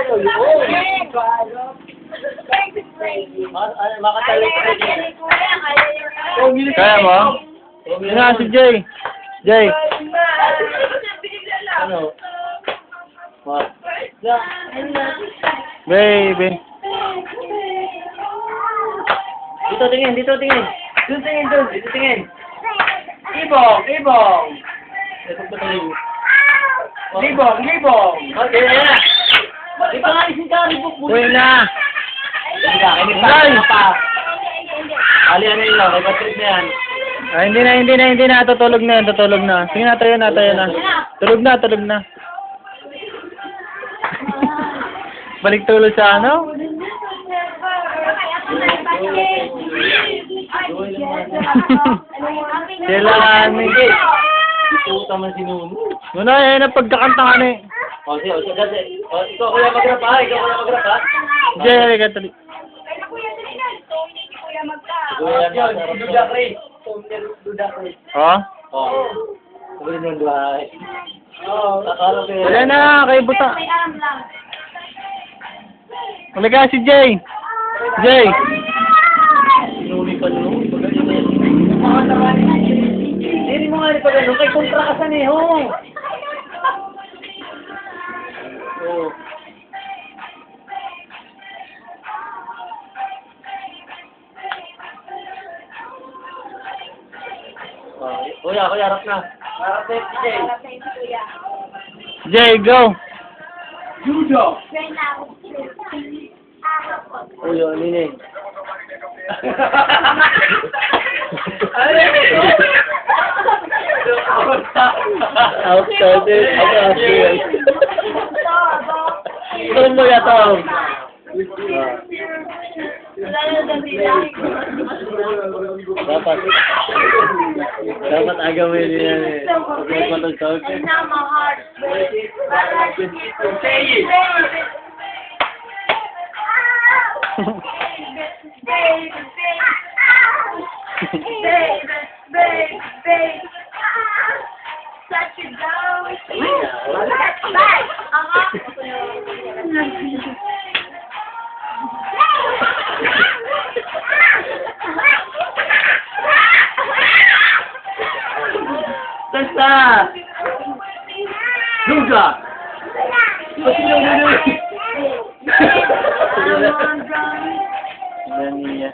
ayaw yun. Makatalik ka rin. Kaya mo? Yun nga si Jay. Jay. Ano? What? Baby. Dito tingin, dito tingin. Doon tingin, doon. Dito tingin. Ibong, ibong. Ito pa tayo. Libong, libong. Okay, ayan na. Di pa nga isin ka, libong. Uy na. Hindi ka, hindi pa. Alihan na yun lang, may patrip na yan. Ay, hindi na. Tutulog na. Sige na, tayo na. Tulog na. Balik tulog sa ano? Kailangan Hindi. Ituta man si Nuno. Muna, na pagkakanta ka na eh. O, sige, kasi. O, ikaw kuya mag-rap ha? Jay, halika, tuloy. Kuya yan, Duda Chris. Duda Chris. Oh? O. Sabi nyo duhay. Oo, akala ko yun. Wala na, kay buta. Halika si Jay. Jay. Sinuli pa nyo. Hindi mo nga rin pa gano'n. Kay kontra ka sa niho. Oo. Kuya, harap na. Harap na si Jay. Jay, go. Judo! Uy, ano yun eh? Ano yun? Outside. Ito mo yato. Dapat aga mo yun yan eh. Pag matagtag. Say it! Basta! Luga! Ba't yung luga? Yan niya.